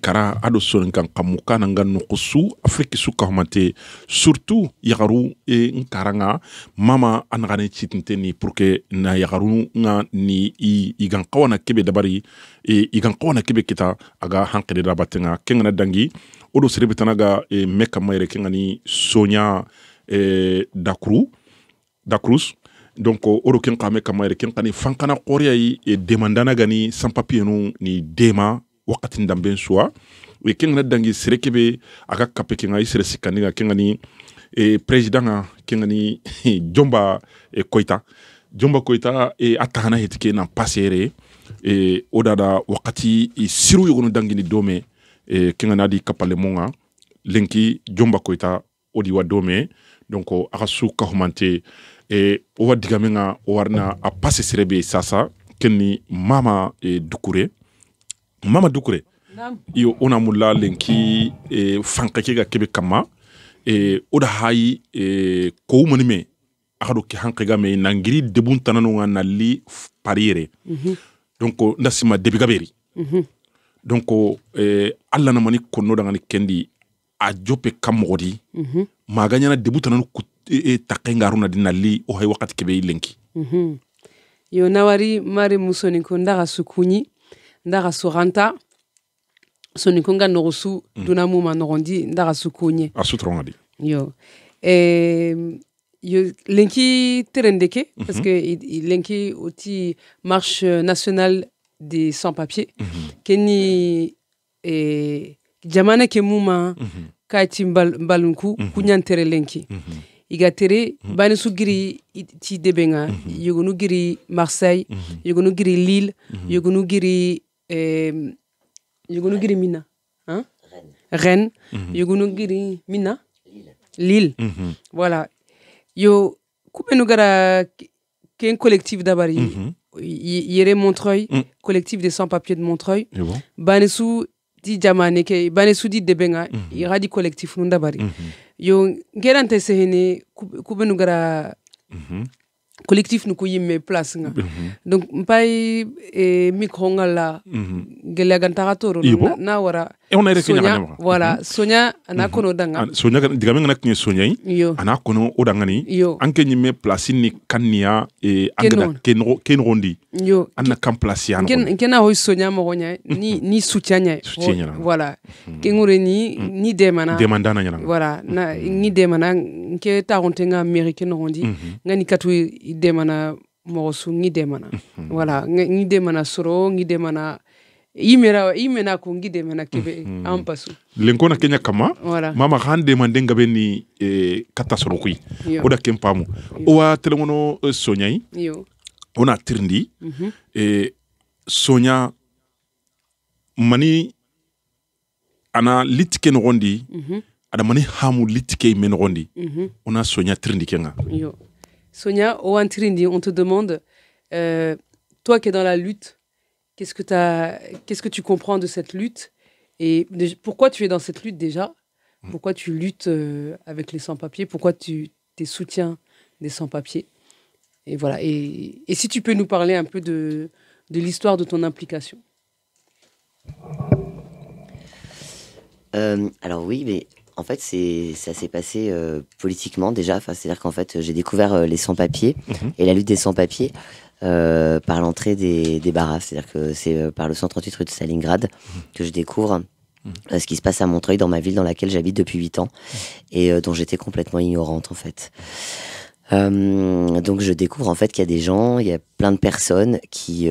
Kara ado soninkan kamuka nanga nukusu Afrique suka humante surtout yagaru nkaranga mama anagane chitinte ni pour que na yagaru nga ni igan kawana kebe dabari igan kawana kebe kita aga hankede rabatenga kengana dangi odo serebetanaga meka mayre kengani Sonia Dacruz donc odo kenka meka mayre kenkani fankana korea yi demandana gani sans papier ni dema wakati ndamben suwa we kenga dangi serekebe aga kape kenga isere sikaniga kenga ni president kenga ni Jomba Koita atahana hetike na pasere odada wakati siru yogono dangi ni dome kenga nadi kapale monga lenki Jomba Koita odi wa dome donc aga su kahumante owa digamenga warna a passe serebe sasa kenni Mama Doucouré iyo ona mulla lenki fankake ga kebe kama oda hayi ko monime akado ki hankega me nangiri debun tanano nali pariere donc ndasima debigaberi donc alla na mani konno dangani kendi a jope kamodi maganya na debu tanano takenga runa dinali o hay wakati kebe lenki yo nawari mari musoni ko ndaga sukunyi ndaga suranta soni konga norosu duna muma norondi ndaga sukunye asutrongadi yo yo lenki terendeke parce que lenki oti marche nationale des sans-papiers keni jamana ke muma kati balunku kunyantere lenki igatere bani sugiri ti debenga yogunu giri Marseille yogunu giri Lille yogunu giri Mina hein Rennes yogunu giri Mina Lille voilà yo kupenu gara ken collectif d'abari yere Montreuil collectif des sans-papiers de Montreuil bani su di jamane ke bani su di debenga iradi collectif nu d'abari yo ngerante sehene kubenu gara collectif nu ko yimme place nga donc mpay micro ngala gele gantara toro na wara Sonia voilà Sonia ana kono danga Sonia digame ngana kinye Sonia ana kono odangani anke nyimme place ni kania angada kenrondi ana kam place ya kena hoy Sonia mo gonya ni soutianya voilà kengure ni demandana nyana voilà na ni demana nke tarontenga américaine rondi ngani katu demana mosu ni demana voilà ni demana soro ni demana imena ko ngide mena kebe ampasu lenkona Kenya kama voilà. Mama hande mandenga beni katasoro kui oda kempamu owa telemono Sonia ona tirindi sonya mani ana litike nogondi ada mani hamu litike me nogondi ona sonya tirindi kenga yo Sonia au tirindi on te demande toi qui es dans la lutte qu'est-ce que tu comprends de cette lutte et pourquoi tu es dans cette lutte déjà, pourquoi tu luttes avec les sans-papiers, pourquoi tu t'es soutien des sans-papiers. Et voilà. Et si tu peux nous parler un peu de l'histoire de ton implication. Alors oui, mais en fait, ça s'est passé politiquement déjà. Enfin, c'est-à-dire qu'en fait, j'ai découvert les sans-papiers et la lutte des sans-papiers par l'entrée des Barras. C'est-à-dire que c'est par le 138 rue de Stalingrad que je découvre ce qui se passe à Montreuil, dans ma ville dans laquelle j'habite depuis 8 ans et dont j'étais complètement ignorante en fait. Donc je découvre en fait qu'il y a des gens, il y a plein de personnes qui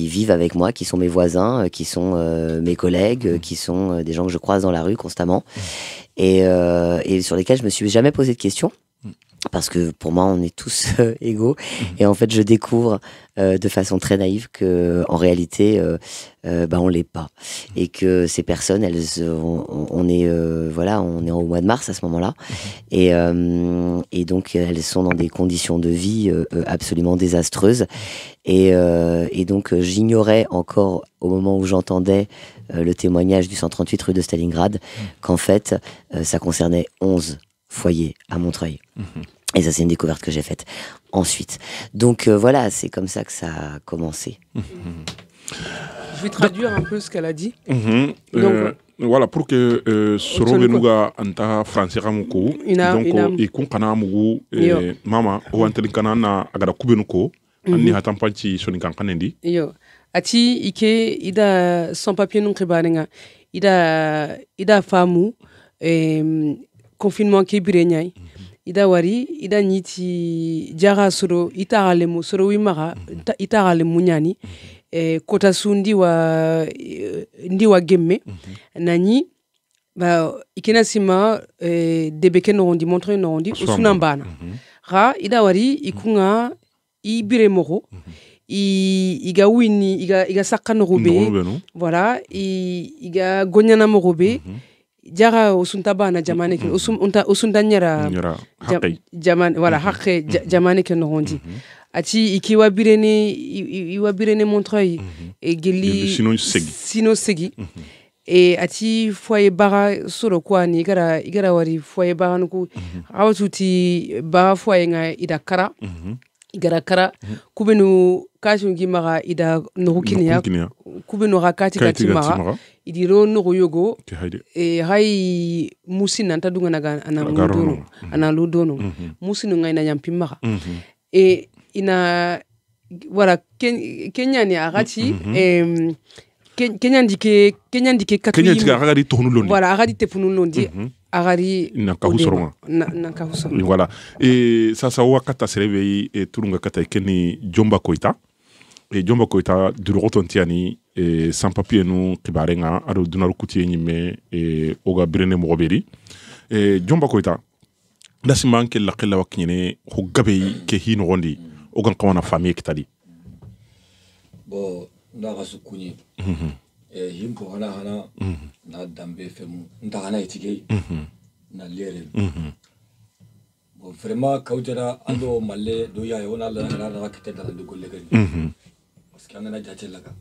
vivent avec moi, qui sont mes voisins, qui sont mes collègues, qui sont des gens que je croise dans la rue constamment et sur lesquels je me suis jamais posé de questions. Parce que pour moi, on est tous égaux. Et en fait, je découvre de façon très naïve que, en réalité, on l'est pas. Et que ces personnes, on est au mois de mars à ce moment-là. Et donc, elles sont dans des conditions de vie absolument désastreuses. Et donc, j'ignorais encore, au moment où j'entendais le témoignage du 138 rue de Stalingrad, qu'en fait, ça concernait 11 foyer à Montreuil. Et ça, c'est une découverte que j'ai faite ensuite. Donc voilà, c'est comme ça que ça a commencé. Je vais traduire un peu ce qu'elle a dit. Donc, voilà, pour que Sorobenuga anta français ramuko, donc ikun kana mugu mama o antelin kana na agada kubenuko anni hatampanci sonikan kanendi. Yo. Ati ike ida sans papier non krebarenga ida famu confinement ke birenyai ida wari ida niti jara soro ita galemu soro wimaga ita galemu nyani kota sundi wa gemme nani ba ikena sima debeke no ndi montre no ndi usuna mbana ga ida wari ikunga ibire mogo iga wini iga sakano robe voilà iga gonyana mogobe jara usunta bana jamane ke usunta nyara jamane voilà hakke jamane ke nondi ati ikiwa birene Montreuil e geli sino segi e ati foyer bara soro kwani igara wari foyer bara nuku awtuti bara foyer nga idakara igara kara kubenu kashungi maga ida nurukinia kubenu rakati maga idiro nuru yogo e hai musina ntadunga naga analudono musinu ngai na nyampi maga e ina voilà Kenya ni agati Kenya ndike katui Kenya ndike agadi tohnulondi voilà agadi tepunulondi agari nakahusoro voilà et sasa wakata serebe e turunga kata keni Jomba Koita e Jomba Koita durotontiani e sans papier no kibarenga ado dunaru kutie nyime e oga birene mogoberi e Jomba Koita dasimban ke lakela wakine ho gabe ke hino gondi ogan kawana famille kitali bo ndaga sukuni himpo hana na dambe femu ndagana itige na lere bon vraiment kautera ando malle do ya yona la kete dans de golle gari parce que ngana jache laga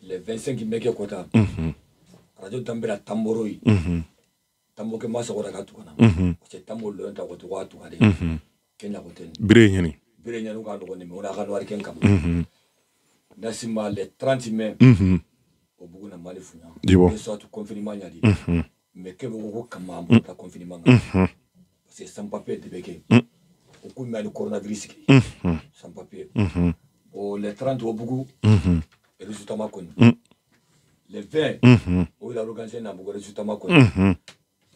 le 25 meke kota radio dambe la tamboroi tambo ke masa ora gatu kana c'est tambo le nda ko to watu kade kenya hotel bire nyani ga do ne ona ga no arken kam nasima le 30 mai au bout na mali funya et soit confinement nyadi mais que vous kama ta confinement c'est sans papier de beke au coup mais le coronavirus sans papier au le 30 au bout et résultat ma connu le 20 au la organisé na bout résultat ma connu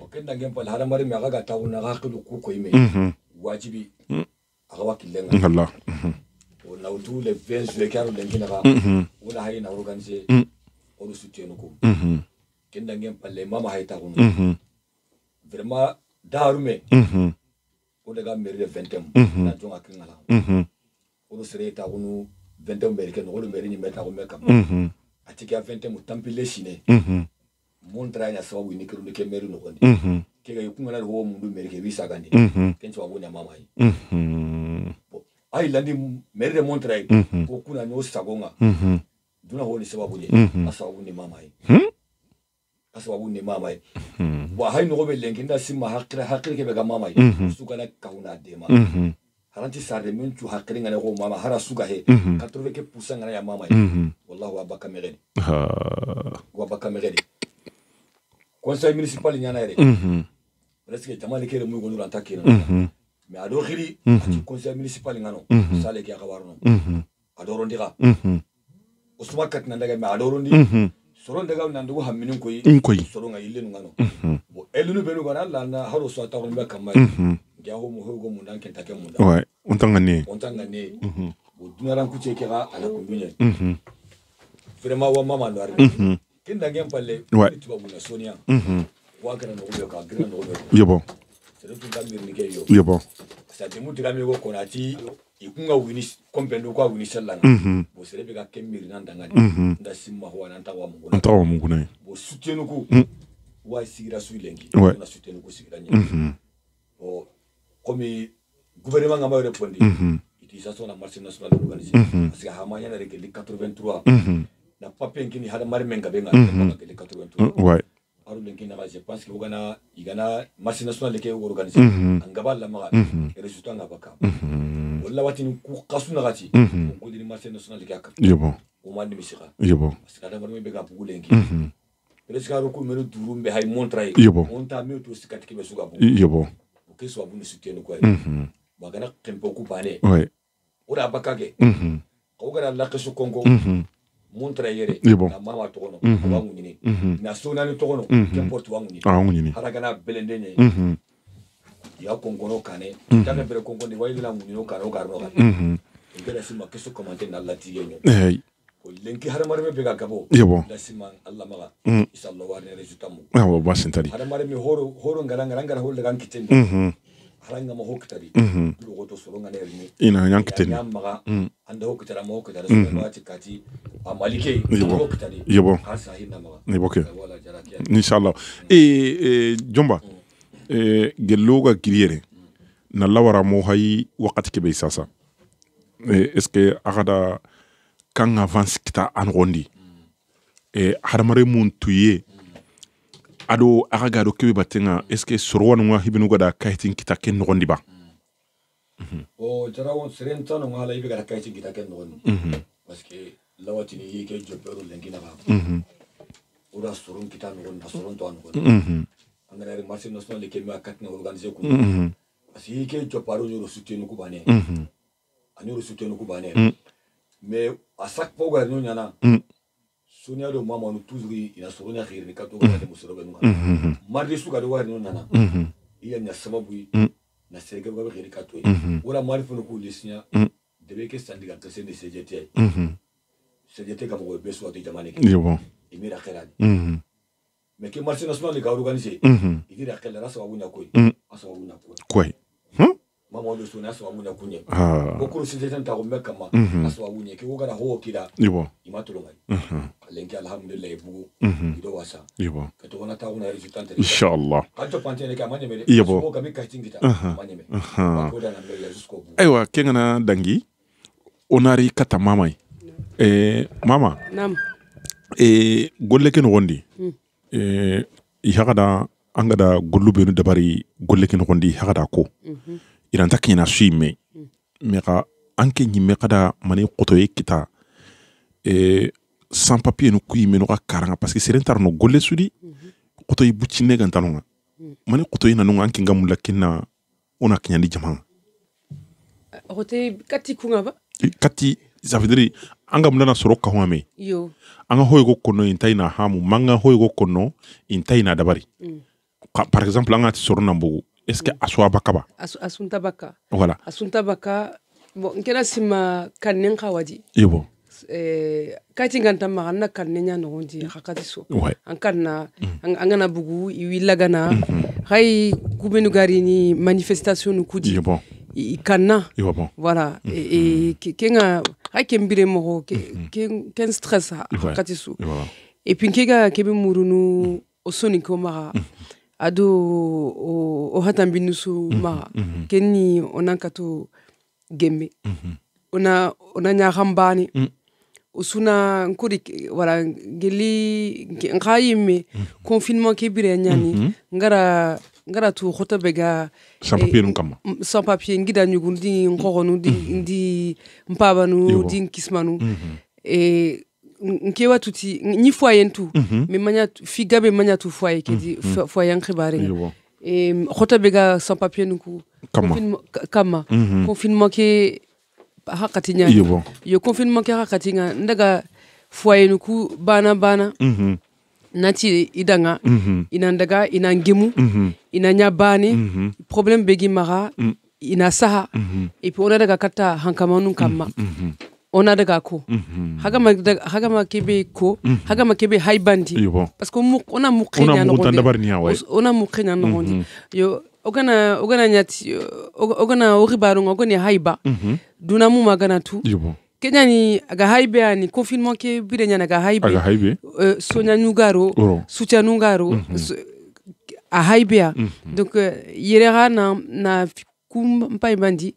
au kenda ngem pa hala mari me ga ta una ga ko ko ime wajibi agawa kilenga Allah on a tous les 20 juillet car l'engina va on a hayna organisé on soutient ko kenda ngem palle mama hayta ko vraiment darume on daga mairie 20 na jonga kingala oro sere ta gunu 20 mbere ke no oro mbere ni meta go meka atiki a 20 mu tampile shine montra nya sababu ni kiru ke meru no gondi ke ga yukunga na ho mundu mbere ke visa gandi kencho wabu nya mama yi ai landi mere montra ko kuna no sagonga duna ho ni sababu ni asababu ni mama yi asababu ni mama yi wa hay no go belengi nda simma hakira ke be ga mama yi sukana kauna dema haranti sarde min tu hakiri ngane ko mama hara suga he 80% ngane ya mama wallahi wa baka megedi wa baka megedi conseil municipal nyana ere presque jamali kere muy gonu ranta kina mais ado khiri ati conseil municipal ngano sale ki akawarno ado rondira usma kat nandaga mais ado rondi soron daga nandugo hamminin koyi soron ga ilenu ngano bo elunu benu gona la na haro so ta gombe kamay gaho mo hogo mo dan kenta ke mo dan ouais on tangane bo dunaran ku cheke ga ala kumbinye vraiment wa mama no arbe kinda ngem palle tu babu na sonia wa kana no go ka grana no go yebo c'est tout ta mir ni ke yo yebo ça te mutu ga mi go konati ikunga wini kompendo kwa wini sallana bo sere be ga kemir nan dangani nda simma ho nan tawa mu nguna bo soutienu ku wa sigira su lengi na soutienu ku sigira ni o comme gouvernement ngama répondre utilisation la marché national organisé parce que hamanya na reke 83 na papier ngini hada mari menga benga le 83 ouais aru lengi na je pense que igana marché national ke organisé angaba la maga résultat ngabaka wala watini ku kasuna gati ko di marché national ke akap yebo o mandi misira yebo parce que ada mari be ga bugu lengi presque aru ko mero durumbe hay montraye monta me to sikati ke be suga bu yebo que soit vous ne soutenez quoi bagana kempo ku bane ouais ora bakage ko gara la kesu kongo montre yere na mama to kono wa ngini na sona ni to kono kempo wa ngini haragana belende ne ya kongo no kane tane bere kongo ni wa ila ngini no kane o garno ga ngere sima kesu commenter na lati yenyo ko lenki haramare me bega gabo yebo la sima Allah maga inshallah wa ne resultat mu wa ba sentari haramare me horo ngara hol daga kitende haranga mo hokitari lugo to soronga ne rini ina yankiteni yamaga anda hokitara mo hokitara so ba tikati amalike hokitari yebo hasa hinna maga yebo ke inshallah jomba geloga giriyere na lawara mo hay wakati ke be sasa est-ce que agada kan avance kita angondi haramare mun tuye ado aga do kebe batenga est-ce que sorwan wa hibinu gada kaitin kita ken nogondi ba o jarawon serenta no ngala ibe gada kaitin kita ken nogondi parce que lawati ni yike jopero lengina ba ora soron kita nogondi na soron to nogondi angara marché national ke ma katna organiser ku parce que yike joparo nyoro soutien ku bane anyoro soutien ku bane mais à chaque fois ga nyonya na sonia do mama no toujours ina sonia khiri ni kato ga de musoro benga mardi suka do wari no nana iya nya sababu na sege ga khiri kato wala marifu no ku lisnya de be ke sandiga to se ne CGT CGT ga mo beso ati jamane ke yebo imira kherani mais que marché national ga organiser idira khela rasa wabunya koy asa wabunya koy mama do sonia asa wabunya kunye ko CGT ta ko meka ma asa wabunya ke wo ga ho kida yebo imatolo ngai lenki alhamdulillah bugu ido wasa yebo kato wana ta una resultante inshallah kato pantene ka manyeme yebo ko kami kastingita manyeme ko dana mbele jusqu'au bout aywa kengana dangi onari kata mamay mama nam golle ken gondi ihagada angada gollu benu dabari golle ken gondi hagada ko iranta kina suime meka anke nyimme kada mani qotoye kita sans papier no kuyi meno ka karanga parce que serentar no golle sudi qotoy buccine gantanonga mani qotoy nanonga anke ngamulla kinna ona kinyandi jama rote kati kunga ba kati ça veut dire anga mulana soro ka home yo anga hoygo kono intaina hamu manga hoygo kono intaina dabari par exemple anga ti soro nambugu est-ce que aswa bakaba asunta baka voilà asunta baka bon nkena sima kanen khawadi yebo kati nganta magana kanenya no ndi hakati so ouais ankanna angana bugu iwilagana hay kubenu garini manifestation kudi yebo kanna bon. voilà et kenga hakembire mo ken stress katisu et puis kega kebe murunu osoni ko mara ado o hatambinusu mara kenni onankato gembe ona nya khambani usuna nkuri wala geli ngayime confinement kebire nyani ngara tu khota bega sans papier ngida nyugundi ngoronu di mpabanu di kismanu et nkewa tuti ni foyer tout mais manya figabe manya tu foyer kedi foyer nkhibare et khota bega sans papier nuku kama confinement ke hakatinya yo confinement ke hakatinga ndaga foyer nuku bana nati idanga inandaga inangemu inanya bani problème begi mara ina saha et puis on a daga kata hankamanu kama on a daga ko hagama kebe ko hagama kebe haibandi parce que on a mukenya on a mukenya no yo ogana nyati ogana oribaru ogoni haiba duna mu magana tu Kenya ni aga haibe ani confinement ke birenya naga haibe sonya nugaro sucha nugaro a haibe donc yerera na kumpa bandi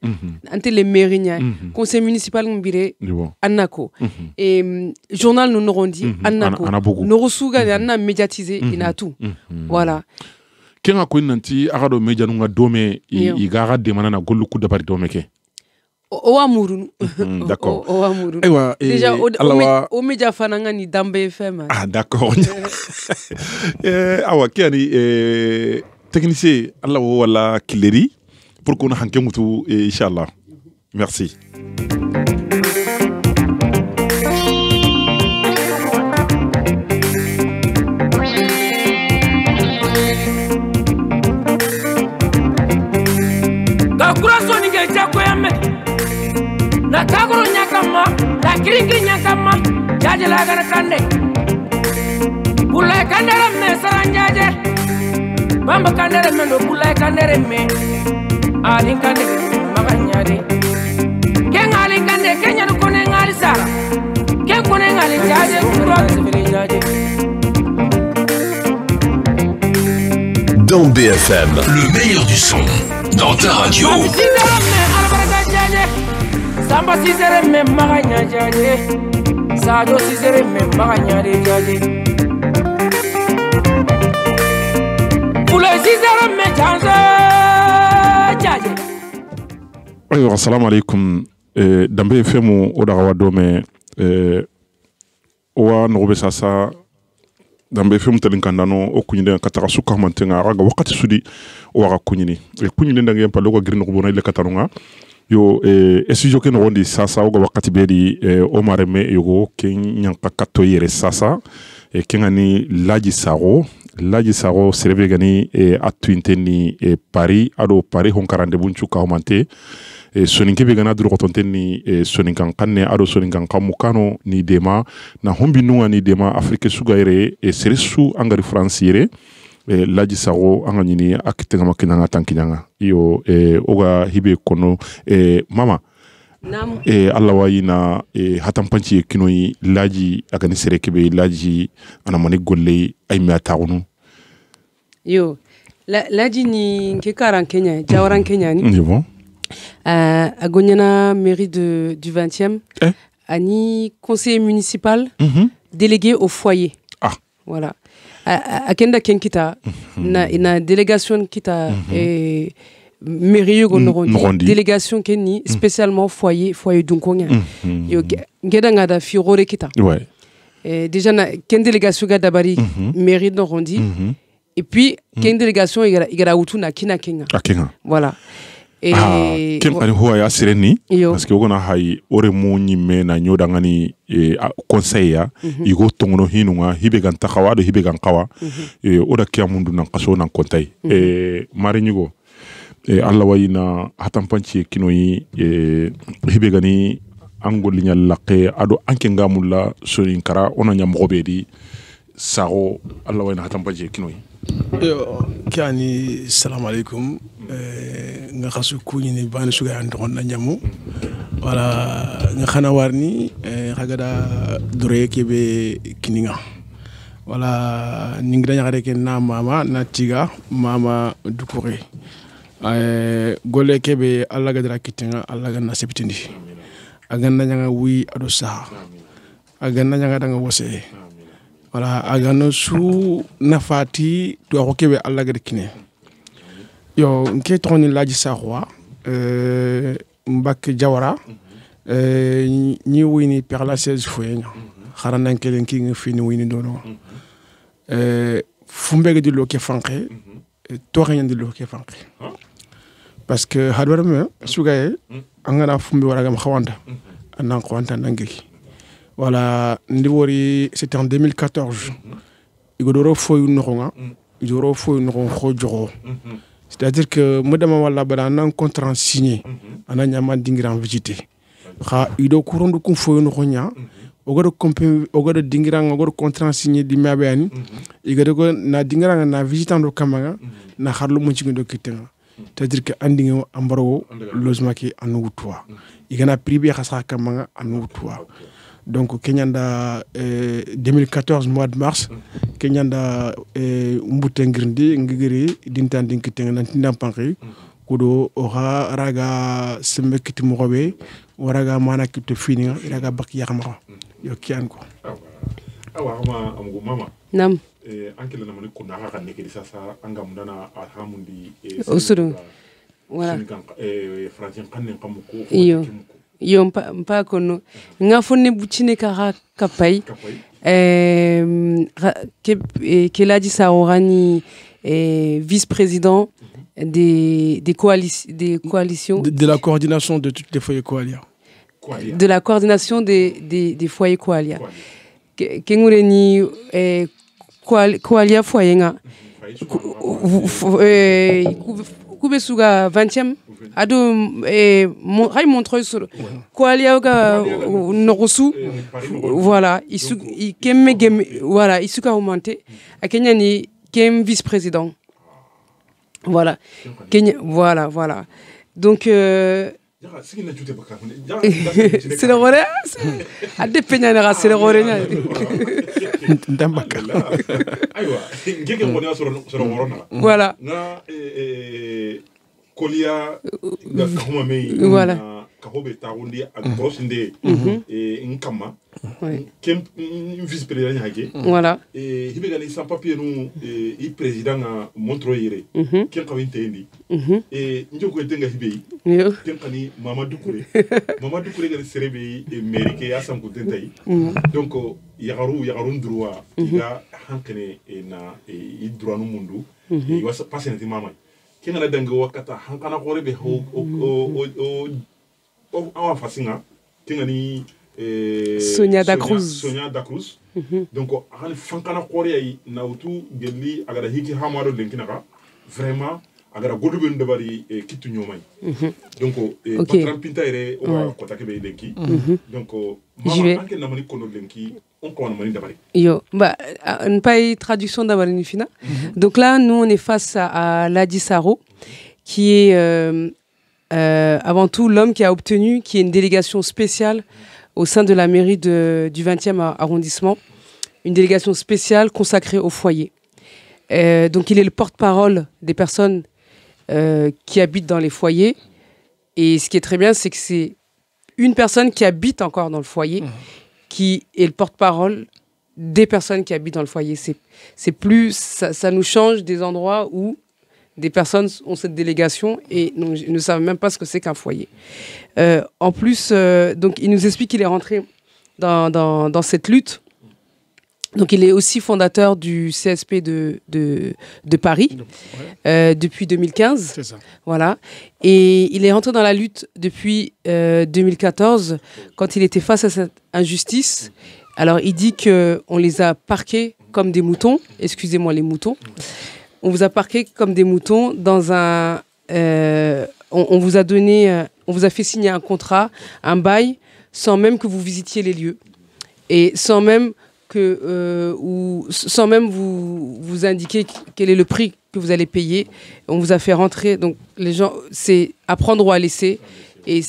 ante le mairie conseil municipal mbire annako et journal nous nondi annako no rusuga anna médiatiser inatu voilà kenga ko nanti agado media nunga dome igara de manana gollu ku dabari dome ke o amurunu d'accord o amurunu ewa déjà o media fananga ni Dambe FM d'accord awa kiani technicien Allah wala kileri pour qu'on hanke mutu inshallah merci na kagoro nyakama na kiringi nyakama jaje la gara kande bulay kandere me saranjaje bamba kandere me no bulay kandere me ali kandere maganyade ken ali kande kenya no kone ngali sara ken kone ngali jaje kuro sivili jaje Dans BFM, le meilleur du son dans ta radio. Samba Cizere me maganya jaje Sadio Cizere me maganya de jaje Fule Cizere me janze jaje ayo assalamu alaikum Dambe FM o daga wadome wa nobe sasa Dambe FM telinkandano o kunyinde kataka suka mantenga raga wakati sudi o waga kunyini kunyinde ndange pa logo green ko bona ile katanunga yo studio ke no wondi sasa oga wakati bedi o mareme yogo ken nyanka kato yere sasa kengani laji sago serebe gani atuinte ni Paris ado Paris honkarande bunchu ka homante soninke be gana duro kotonte ni soninkan kanne ado soninkan kamukano ni dema na hombi nunga ni dema Afrique suga yere seresu angari France yere laji sago anga nyini akitenga makinanga tankinanga iyo oga hibe kono mama nam Allah wayina hatampanci kinoi laji agani serekebe laji anamani golle ay miatagunu yo laji ni ke karan Kenya jawaran Kenya ni bon agonyana mairie du 20e ani conseiller municipal délégué au foyer voilà akenda kenkita na délégation kita mairie gonondi délégation kenni spécialement foyer dunkonya yo ngeda da firore kita ouais déjà na ken délégation ga dabari mairie nondi et puis ken délégation igara utuna kina kenga voilà et ken ani huwa ya sireni parce que ogona hay ore mo nyime na nyoda ngani conseil ya igo tongono hinunga hibe gan takawa do hibe gan kawa oda kya mundu nan kaso nan kontai mari nyugo Allah wayina hatampanci kinoyi hibe gani angoli nya laqe ado anke ngamulla sonin kara ona nya mogobedi sago Allah wayina hatampanci kinoyi Kiani salam alaikum nga xasu kuñi ni bani suga andon na nyamu wala nga xana warni xagada dore kebe kininga wala ningi daña xare ke na mama na tiga mama dukure gole kebe alla gadra kitinga alla ganna septindi aganna nyanga wi ado sa aganna nyanga danga wose wala agano su nafati to ko kebe alla gadra kine yo nke toni laji sa roi mbak jawara ni wini per la 16 fois xarana kelen ki nga fini wini dono fumbe di lo ke fanke to xen di lo ke fanke parce que hadwara me sugaye angana fumbe wara gam xawanta anan xawanta nangi voilà ndi wori c'était en 2014 igodoro foyu noxonga idoro foyu noxon xojoxo c'est-à-dire que madame wala bana nan contrat signé ana nyama dingiran visiter xa ido kurondu kum foyu noxonya ogodo compé ogodo dingiran ogodo contrat signé di mabani igado ko na dingiran na visitando kamanga na xarlu mu ci ndo kitenga c'est-à-dire que andingo ambaro logement ki anu wutwa igana privé xasa kamanga anu wutwa donc kenyanda 2014 mois de mars kenyanda mbutengirndi ngigiri dintan dinkitenga nan tindampanki kudo ora raga semekiti mogobe waraga mana kipte fini raga bak yakma yo kian ko awa ma amugo mama nam ankele na mani kuna haka nekedi sasa anga mundana alhamundi usuru voilà francien kanne kamuko iyo yo mpa kono nga fonne bucine ka kapay que l'a dit Saorani vice-président des coalitions de la coordination de toutes les foyers Koalia. De la coordination des foyers Koalia. Kengureni Koalia foyenga kubesuga 20e ado ray montreuil sur Koalia ga norusu voilà il kemme voilà isuka augmenté a Kenya ni kem vice-président voilà Kenya voilà donc c'est le rôle a dépendre na c'est le rôle ndambaka aywa ngeke ngone soro morona voilà kolia ga kahuma mei voilà kahobe tarundi agrosinde nkama kem vice président hage voilà hibe gani sans papier nu i président montre yire kem kawinte ndi njoko tenga hibe kem kani Mamadou Kouré gani serebe mérike ya sam kutentai donc yagaru droit iga hankene na i droit nu mundu i wasa passenati mama kengala danga wakata hankana gore be o awa fasinga kengani Sonia da Cruz donc han fankana gore ay nautu gelli agara hiki hamaro lenkinaka vraiment agara godu ben dabari kitu nyomay donc patram pinta ere o ko takebe lenki donc mama anke na mani kono lenki on ko mani dabari yo bah une pas traduction d'abari ni fina donc là nous on est face à Ladi Saro qui est avant tout l'homme qui a obtenu qui est une délégation spéciale au sein de la mairie du 20e arrondissement, une délégation spéciale consacrée au foyer. Donc il est le porte-parole des personnes qui habitent dans les foyers. Et ce qui est très bien, c'est que c'est une personne qui habite encore dans le foyer qui est le porte-parole des personnes qui habitent dans le foyer. C'est plus, ça nous change des endroits où des personnes ont cette délégation et ne savent même pas ce que c'est qu'un foyer. En plus, donc, il nous explique qu'il est rentré dans cette lutte. Donc, il est aussi fondateur du CSP de Paris depuis 2015. C'est ça. Voilà. Et il est rentré dans la lutte depuis 2014 quand il était face à cette injustice. Alors, il dit qu'on les a parqués comme des moutons. Excusez-moi les moutons. On vous a parqué comme des moutons dans un... on vous a donné... on vous a fait signer un contrat, un bail, sans même que vous visitiez les lieux. Et sans même que... sans même vous indiquer quel est le prix que vous allez payer. On vous a fait rentrer. Donc, les gens, c'est à prendre ou à laisser. Et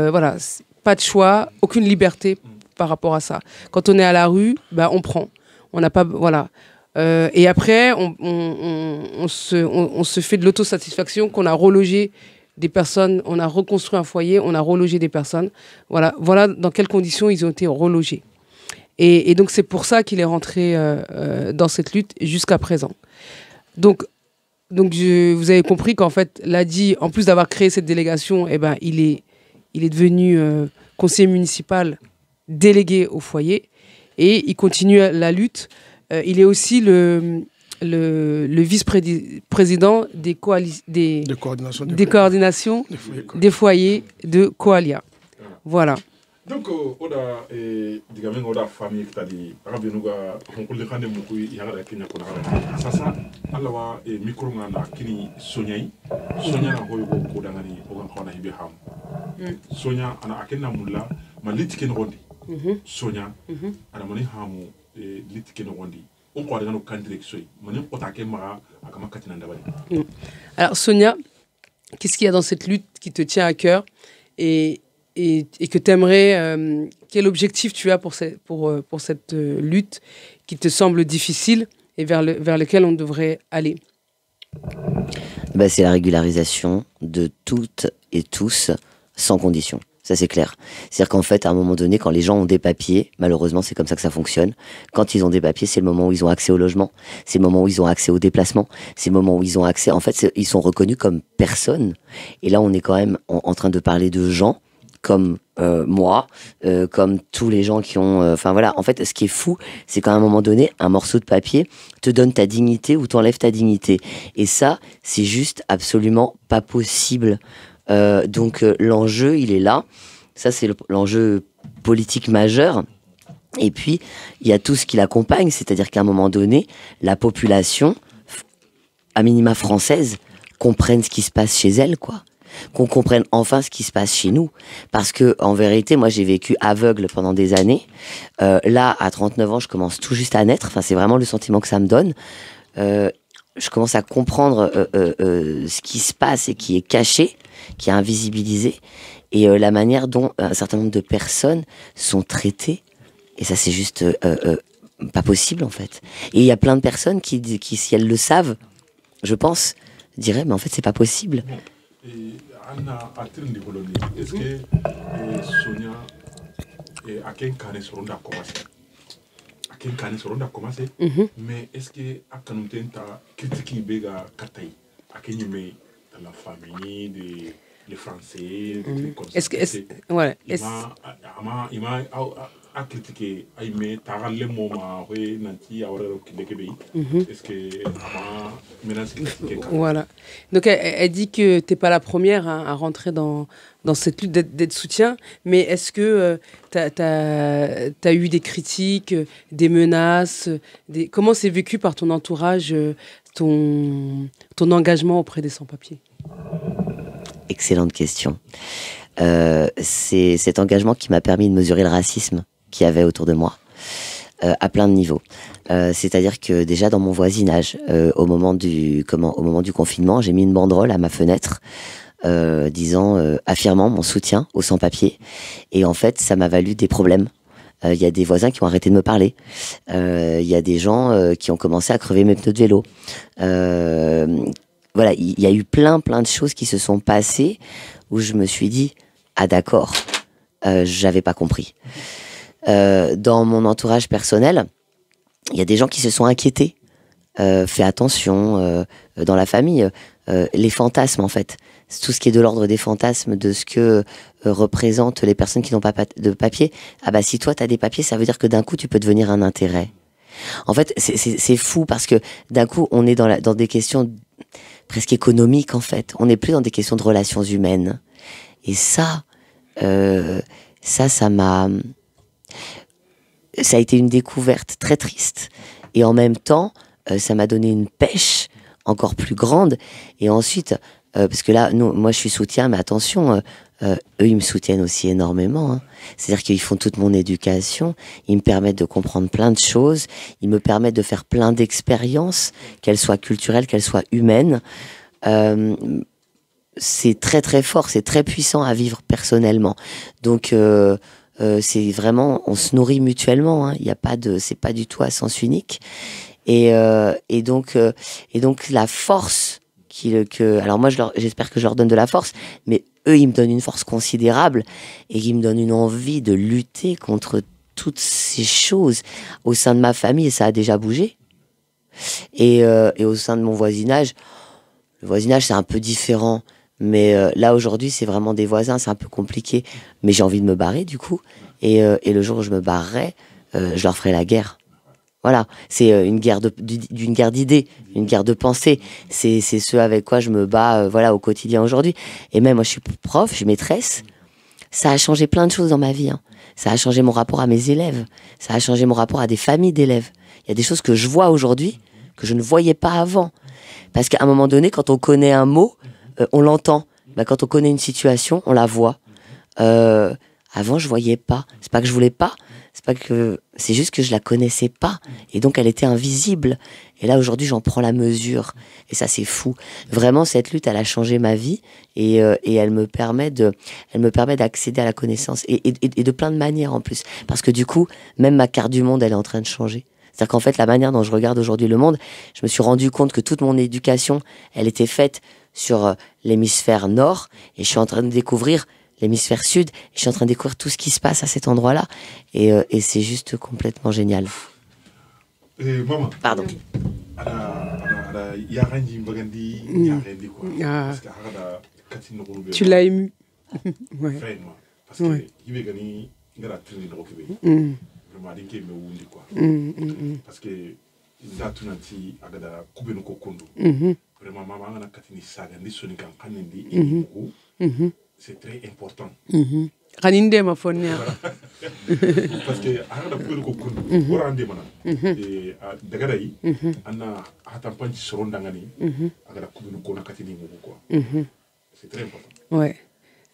voilà, pas de choix, aucune liberté par rapport à ça. Quand on est à la rue, bah, on prend. On n'a pas, voilà. Et après, on se fait de l'autosatisfaction qu'on a relogé des personnes, on a reconstruit un foyer, on a relogé des personnes. Voilà dans quelles conditions ils ont été relogés. Et donc, c'est pour ça qu'il est rentré dans cette lutte jusqu'à présent. Donc vous avez compris qu'en fait, Ladi, en plus d'avoir créé cette délégation, eh ben, il est devenu conseiller municipal délégué au foyer et il continue la lutte. Il est aussi le vice-président des coordinations des foyers de Coalia. Voilà. Donc oda digamen oda famille tadi arabenuga honkulde khande muku yagara kenya ko nagara sasa alawa micro ngana kini soñay soña na hoyo ko dangani o gan khona hibe ham soña ana akenna mulla ma litike ngondi soña ana mani hamu litike ngondi on ko dangano kandrek soy mani otake ma akama katina ndabali. Alors Sonia, qu'est-ce qu'il y a dans cette lutte qui te tient à cœur et que tu aimerais, quel objectif tu as pour cette lutte qui te semble difficile et vers lequel on devrait aller? Bah, c'est la régularisation de toutes et tous sans condition. Ça, c'est clair. C'est-à-dire qu'en fait, à un moment donné, quand les gens ont des papiers, malheureusement, c'est comme ça que ça fonctionne. Quand ils ont des papiers, c'est le moment où ils ont accès au logement. C'est le moment où ils ont accès au déplacement. C'est le moment où ils ont accès... En fait, ils sont reconnus comme personnes. Et là, on est quand même en train de parler de gens comme moi, comme tous les gens qui ont... Enfin voilà, en fait, ce qui est fou, c'est qu'à un moment donné, un morceau de papier te donne ta dignité ou t'enlève ta dignité. Et ça, c'est juste absolument pas possible. Donc l'enjeu, il est là. Ça, c'est l'enjeu politique majeur. Et puis, il y a tout ce qui l'accompagne, c'est-à-dire qu'à un moment donné, la population, à minima française, comprenne ce qui se passe chez elle, quoi. Qu'on comprenne enfin ce qui se passe chez nous. Parce que, en vérité, moi, j'ai vécu aveugle pendant des années. Là, à 39 ans, je commence tout juste à naître. Enfin, c'est vraiment le sentiment que ça me donne. Je commence à comprendre ce qui se passe et qui est caché, qui est invisibilisé, et la manière dont un certain nombre de personnes sont traitées. Et ça, c'est juste pas possible, en fait. Et il y a plein de personnes qui, si elles le savent, je pense, diraient, mais en fait, c'est pas possible. Anna atirndi boloni est-ce que Sonia aken kane soronda commencé mais est-ce que akanutenta critique bega katay akenyime dans la famille des Français est-ce que ouais ima a critiqué aime tagalle moma we nanti awara kidekebe est-ce que ama menace critiquer voilà. Donc elle dit que t'es pas la première à rentrer dans cette lutte d'être soutien, mais est-ce que t'as eu des critiques, des menaces, comment c'est vécu par ton entourage, ton engagement auprès des sans-papiers? Excellente question. C'est cet engagement qui m'a permis de mesurer le racisme qu'il y avait autour de moi, à plein de niveaux. C'est-à-dire que déjà dans mon voisinage, au moment du confinement, j'ai mis une banderole à ma fenêtre affirmant mon soutien aux sans-papiers. Et en fait, ça m'a valu des problèmes. Il y a des voisins qui ont arrêté de me parler. Il y a des gens qui ont commencé à crever mes pneus de vélo. Voilà, il y a eu plein de choses qui se sont passées où je me suis dit « Ah d'accord, j'avais pas compris ». Dans mon entourage personnel, il y a des gens qui se sont inquiétés. Fais attention, dans la famille, les fantasmes en fait. Tout ce qui est de l'ordre des fantasmes, de ce que représentent les personnes qui n'ont pas de papier. Ah bah si toi t'as des papiers, ça veut dire que d'un coup tu peux devenir un intérêt. En fait, c'est fou parce que d'un coup on est dans des questions presque économiques en fait. On n'est plus dans des questions de relations humaines. Et ça a été une découverte très triste. Et en même temps, ça m'a donné une pêche encore plus grande. Et ensuite, parce que là, moi je suis soutien, mais attention, eux ils me soutiennent aussi énormément. Hein. C'est-à-dire qu'ils font toute mon éducation, ils me permettent de comprendre plein de choses, ils me permettent de faire plein d'expériences, qu'elles soient culturelles, qu'elles soient humaines. C'est très très fort, c'est très puissant à vivre personnellement. Donc c'est vraiment, on se nourrit mutuellement. Hein. Il y a pas de, c'est pas du tout à sens unique. Et donc la force alors moi j'espère que je leur donne de la force, mais eux ils me donnent une force considérable et ils me donnent une envie de lutter contre toutes ces choses au sein de ma famille, et ça a déjà bougé. Et au sein de mon voisinage, le voisinage c'est un peu différent, mais là aujourd'hui c'est vraiment des voisins, c'est un peu compliqué, mais j'ai envie de me barrer du coup, et le jour où je me barrerai, je leur ferai la guerre. Voilà, c'est une guerre d'une guerre d'idées, une guerre de pensée. C'est ce avec quoi je me bats voilà, au quotidien aujourd'hui. Et même moi, je suis prof, je suis maîtresse. Ça a changé plein de choses dans ma vie. Hein. Ça a changé mon rapport à mes élèves. Ça a changé mon rapport à des familles d'élèves. Il y a des choses que je vois aujourd'hui que je ne voyais pas avant. Parce qu'à un moment donné, quand on connaît un mot, on l'entend. Bah, quand on connaît une situation, on la voit. Avant, je voyais pas. C'est pas que je voulais pas. C'est juste que je la connaissais pas. Et donc, elle était invisible. Et là, aujourd'hui, j'en prends la mesure. Et ça, c'est fou. Vraiment, cette lutte, elle a changé ma vie. Et elle me permet d'accéder à la connaissance. Et de plein de manières, en plus. Parce que du coup, même ma carte du monde, elle est en train de changer. C'est-à-dire qu'en fait, la manière dont je regarde aujourd'hui le monde, je me suis rendu compte que toute mon éducation, elle était faite sur l'hémisphère nord. Et je suis en train de découvrir l'hémisphère sud, et je suis en train de découvrir tout ce qui se passe à cet endroit-là, et c'est juste complètement génial. Maman. Pardon. Tu l'as ému. Ouais. Parce que parce que vraiment maman na katini saga ndi soni kan kanindi c'est très important. Kaninde ma fonia. Parce que arada ko kun orande mana et daga dai anna hatan panci soronda ngani agada kubinu ko na katini mo quoi. C'est très important. Ouais.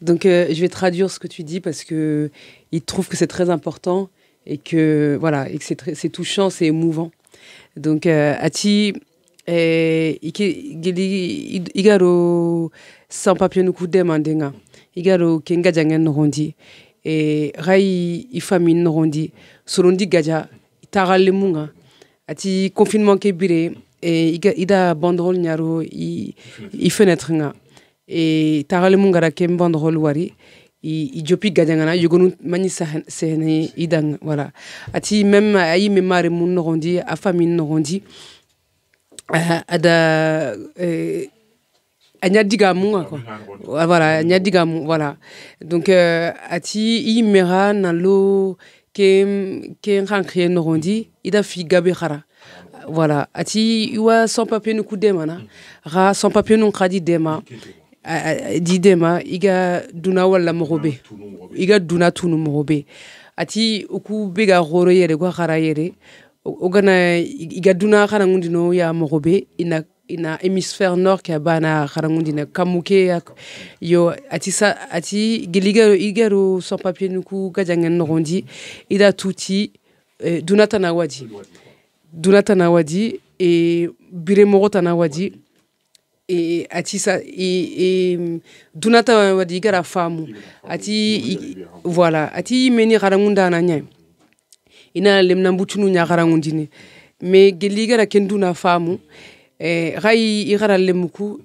Donc je vais traduire ce que tu dis parce que il trouve que c'est très important et que voilà, et que c'est touchant, c'est émouvant. Donc ati igaro sans papier nous coup demandenga igaro kenga jangen rondi et rai ifamine rondi sorondi gaja tagalle munga ati confinement ke bire et ida banderole nyaro i fenêtre nga et tagalle munga ra kem banderole wari i jopi gajangana yugonu mani sehne idang voilà ati même ayi memare mun rondi a famine rondi ada anya digamu quoi voilà anya digamu voilà donc ati imera nalo ke rankre no rondi ida fi gabe khara voilà ati iwa sans papier no kudemana ra sans papier no khadi dema di dema iga duna wala mogobe iga duna tunu mogobe ati uku bega goro yere kwa khara yere ogana igaduna kharangundino ya mogobe ina hémisphère nord qui abana kharangundina kamuke yo ati geliga igaro sans papier nuku gajangen nogondi ida tuti dunata na wadi et bire mogota na wadi et ati sa et dunata wadi gara famu ati voilà ati meni kharangunda na nya ina lemna mbutunu nya kharangundine mais geliga ra kenduna famu rai igara lemuku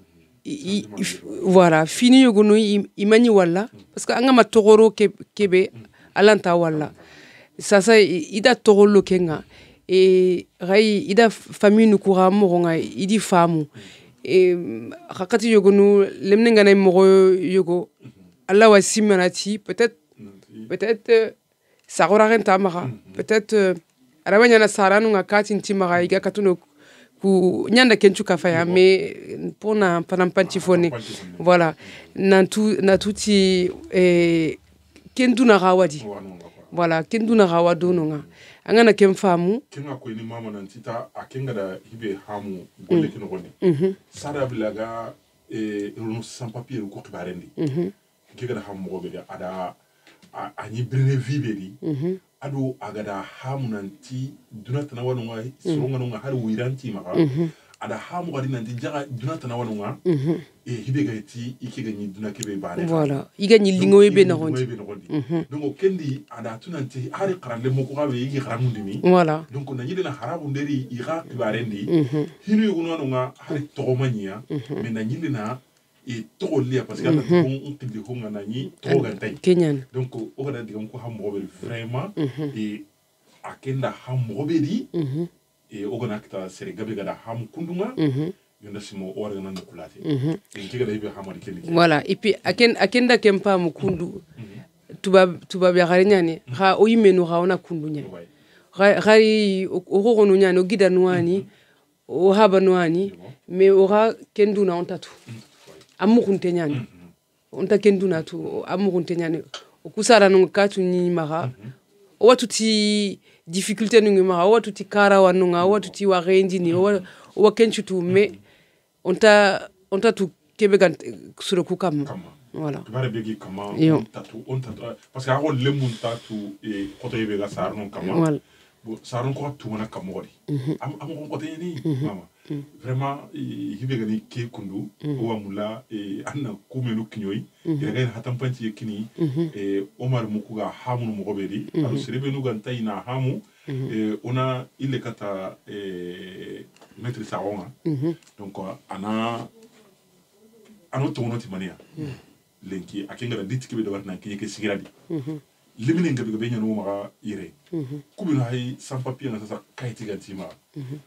voilà fini yogunu imani walla parce que angama togoro kebe alanta walla sasa ida togolo kenga et rai ida famille nu kura moronga idi famu et hakati yogunu lemnenga na moro yogo alla wasimanati peut-être ça aura renta mara peut-être arabanya na saranu ngakati ntimara iga katuno ku nyanda kenchu kafaya mais pona panampantifone voilà na tuti kenduna rawadi voilà kenduna rawado nonga angana kemfamu kenga ko ni mama nan tita akenga da hibe hamu golle kino golle sara bilaga no sans papier ko kibarendi ke gada ham mo be ada ani brene viveri ado agada hamunanti dunata na wanu ngai soronga no har wiranti maka ada hamu gadi nanti jaga dunata na wanu nga hibe gaiti ikega ni dunake be bare voilà iga ni lingo be na rondi donc kendi ada tunanti hari qarande mo ko gabe igi qaramundi ni voilà donc na nyide na harabu nderi iga kibarendi hinu yugo no nga hari togomanya mais na nyide na et trop lié parce que on dit qu'on a ni trop gantai donc on va dire qu'on a mobile vraiment et à kenda ham mobile et on a que c'est gabe gada ham kundunga yonda simo orga nan kulati et kiga dai be hamari keli voilà et puis akenda kempa mukundu tuba bya garenya ha oyimeno ha ona kundunya gari oro no nyano gida nwani o haba nwani mais ora kendu na ontatu amukunte nyani onta kenduna tu amukunte nyani okusara no katu ni mara o watuti difficulté no mara o watuti kara wanunga o watuti wa rendi ni o kenchutu me onta tu kebega suro kukam voilà bare begi kama tatu onta parce que a le muntatu e koto yebega sarno kama voilà sarno ko tumana kamori am ko koto ni mama vraiment hibe gani ke kundu o amula anna kumelu kinyoy iraga hatam panti kini Omar mukuga hamu mo gobedi alo serebe nu ganta ina hamu ona ile kata maître saronga donc ana to wonoti mania lenki akenga ditike be do warna ke sigiradi limine ngabe be nyano maga ire kubino hay sans papier na sa kayti gantima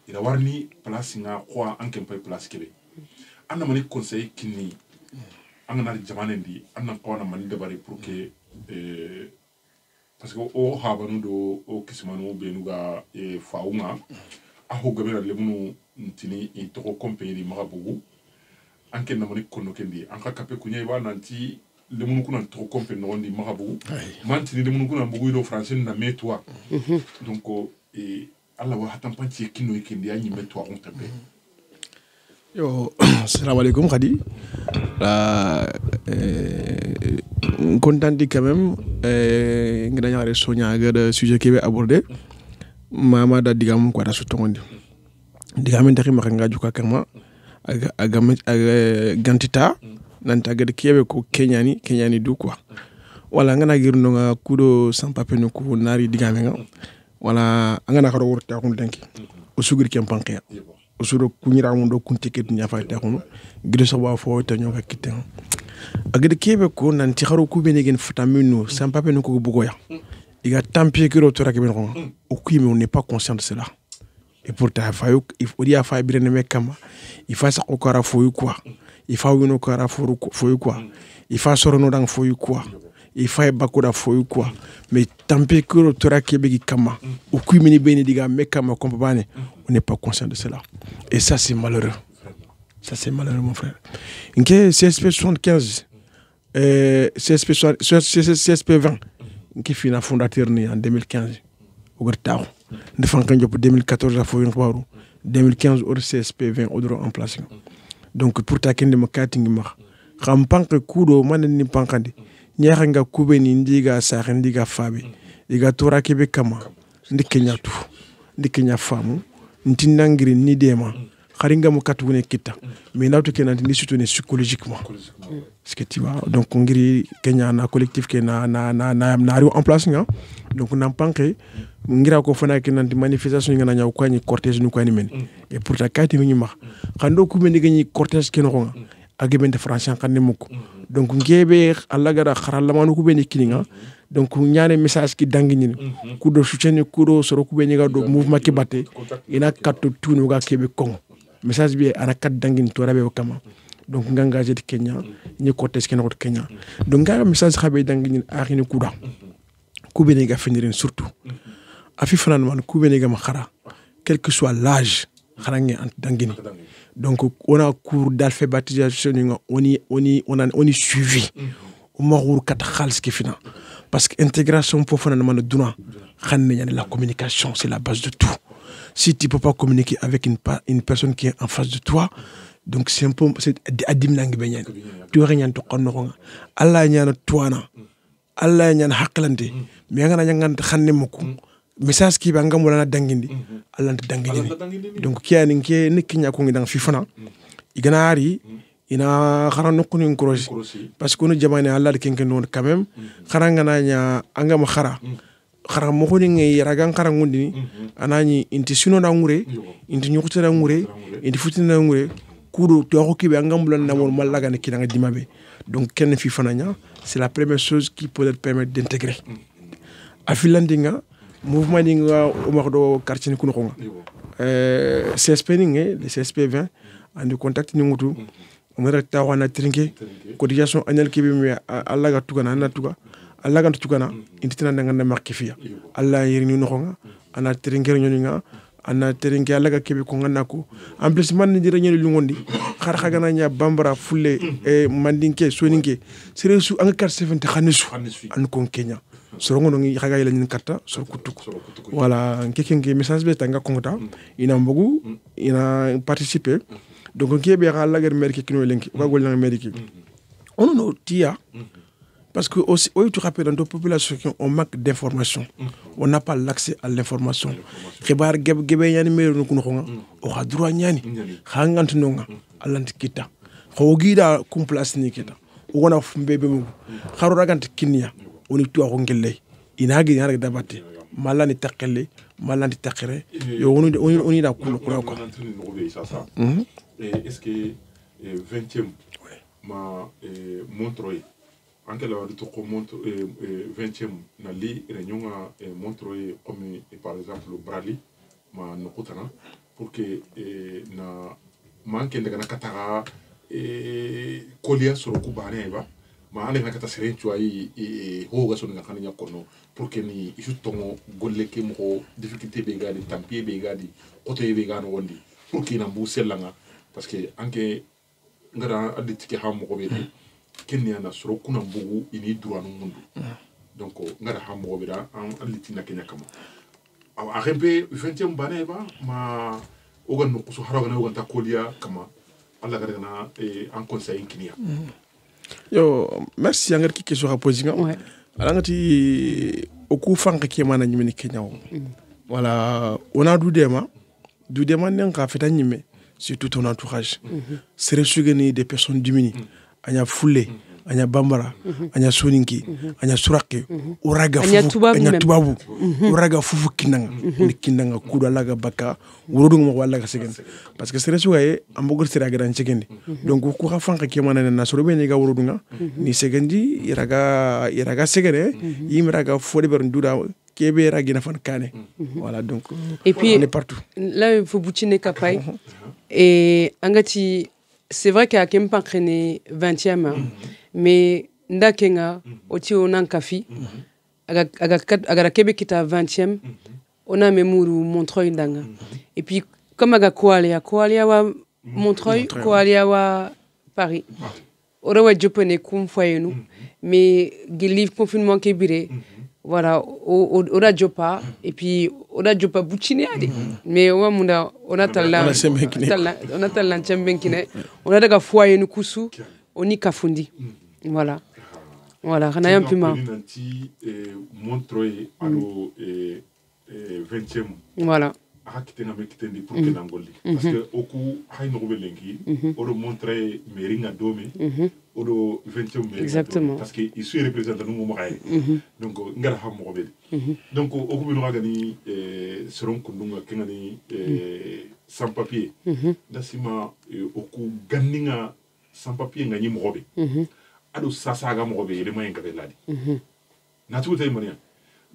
ila warni place nga kwa ankem pay place kebe anna mani conseil kini angana jamane ndi anna ko na mani debari pour que parce que o habanu do o kismanu be nuga faunga aho gabe na lemunu ntini to compagnie maga bugu anken na mani kono kendi anka kape kunya ba nanti le monde qu'on a trop compris non dit marabout maintenant le monde qu'on a beaucoup de français na metoi donc et Allah wa hatam panti kino ikindi anyi metoi on tape yo salam alaikum khadi content dit quand même ngi ñaare soña ga sujet qui est abordé mama da digam ko da su tongondi digam ndaxi ma nga juka kama aga gantita nanta gade kiebe ko kenyani du quoi wala ngana girno nga kudo sans papier no ko nari digame nga wala ngana ko worta ko danki o sugir kem panke o suro kunyira mo do kun ticket nya fa ta ko gido so ba fo ta nyoka kitten agade kiebe ko nanti xaro ku be ngeen fatamino sans papier no ko bugo ya iga tampier kiro to rakebe ko o kuime on n'est pas conscient de cela et pourtant il faut dire fa birene mekama il faut ça ko kara fo quoi il faut une kara foyu quoi il faut sorono dang foyu quoi il faut bakoda foyu quoi mais tampe que tora kebegi kama ou kuimini beni diga mekama kompabane on n'est pas conscient de cela et ça c'est malheureux mon frère nke CSP 75 CSP 20 qui fina fondateur ni en 2015 ogertaw ndefan kanjo 2014 foyu ngbaru 2015 au CSP 20 odro en place donc pour ta kende makatingi ma xam pank kudo man ni pankandi ñaxa nga kube ni ndiga sax ndiga fabe diga tora kebe kama ndikenya famu ntinangiri ni dema xaringa mo katune kita mais nawto kenanti ni surtout psychologiquement ce que tu vois donc ngiri kenya na collectif ke na en place nga donc nan panke ngira ko fana kenanti manifestation nga na ko ni cortège nu ko ni men et pour ta kati mi ma xando ku men ni cortège ke no ko agibente français xane muko donc ngebe alla gara xaral manu ku ben kininga donc ñaane message ki dangi ni ku do soutien ku do soro ku ben ga do mouvement ki batte ina katto tunu ga kebe kong message bi ana kat dangi to rabe kama donc ngangage de Kenya ni cortège ken ko Kenya donc nga message xabe dangi ni axini ku da ku ben ga finirin surtout afi fanan man ku ben ga ma xara quel que soit l'âge xarangi ant dangi ni donc on a cours d'alphabétisation on est suivi on m'a kat khals ki fina parce que intégration pour faire duna la communication c'est la base de tout si tu peux pas communiquer avec une personne qui est en face de toi donc c'est un peu c'est adim nangi benyen tu renyan to konno ko alla nyana tuana alla nyana haklante mi ngana nyangant xanne mako message ki ba ngamula na dangindi alla ta dangindi donc kiyani nke nikinya ko ngi dang fi fana igana ari ina xara nokku ni krosi parce que no jamane alla de kenken non quand même xara ngana nya angam xara xara mo ko ni ngi ragan xara ngundi anani inti sino na ngure inti nyukuta na ngure inti futina na ngure kudo to ko kibe angam na mo malaga ne kinanga dimabe donc ken fi fananya c'est la première chose qui peut leur permettre d'intégrer a filandinga mouvement dinga o makdo quartier ni kuno ko CSP ninge le CSP 20 en contact ni ngutu on a tawana trinke cotisation annuelle kibe mi alla ga tukana na tuka alla ga tukana intina nga na markifia alla yirni no nga ana trinke nyonga ana trinke alla ga kibe ko ngana ko en plus man ni dira nyelu ngondi xar xagana nya bambara fulle e mandinke soninke seresu anga 470 khanisu an ko kenya sorongo ngi xaga yela nyin katta sor kutuk voilà nkekenke message be tanga kongota ina mbogu ina participer donc nkiebe ya la guerre merki kino lenki ba gol na merki on no tia parce que aussi tu rappelles dans nos populations on manque d'information on n'a pas l'accès à l'information xibar gebe yani meru ko no o ha droit nyani xangant nonga alanti kita xogida complace ni kita o gona mbebe mu xaru ragant kinya oni tu ko ngelle inagi ñara dabate malani takelle malani takere yo oni da ko ko est-ce que 20e ma Montreuil anke la wadi to ko 20e na li réunion Montreuil comme par exemple le Brali ma nokutana pour que na manke ndaga nakatara kolia soro kubane ba ma ane nakata sere tuai hoga so nga kananya kono pour que ni isu tongo golle ke mo difficulté be gadi tampier be gadi côté be gano wondi pour que na bu selanga parce que anke ngara aditi ke hammo ko be kenya na soro kuna mbugu ini droit no mundu donc ngara hammo ko be da an aditi na kenya kama a rempe 20e bane ba ma ogan no so haraga na ogan ta kolia kama alla gara na en conseil kinia yo merci angar ki question a poser nga alangati oku fanka ke mana nyimeni kenya voilà on a du dema nenga feta nyime c'est tout ton entourage c'est resugeni des personnes diminuées anya foulé anya bambara anya soninki anya surake uraga fufu anya tubabu uraga fufu kinanga ni kinanga kudo laga baka wurodu mo wala ga segen parce que c'est resugaye ambogor sira ga dan cegendi donc ku xa fanka ke manana na soro be ni ga wurodu nga ni segendi iraga segere yimraga fodi ber nduda kebe ragina fan kane voilà donc et puis on est partout là il faut boutiner kapai et angati c'est vrai qu'il y a quand même pas créé 20e mais ndakenga oti onan kafi aga kebe kita 20e on a memuru Montreuil ndanga et puis comme aga koalia wa Montreuil koalia wa Paris ora wa jopone kum foyenu mais gili confinement kebire voilà ora jopa et puis ora jopa buchine ade mais wa munda on a talent chembenkine on a daga foyenu kusu oni kafundi voilà on a un peu marre Montreuil allo 20e voilà akitena mekitendi pour que nangoli parce que oku hayno belengi odo Montreuil meringa dome odo 20e meringa exactement parce que il se représente nous mo ray donc ngara ham mo bel donc oku bino gani seron kundunga kengani sans papier dasima oku ganninga sans papier ngani mo be ado sasaga mo be le moyen gabe ladi na tout tay monia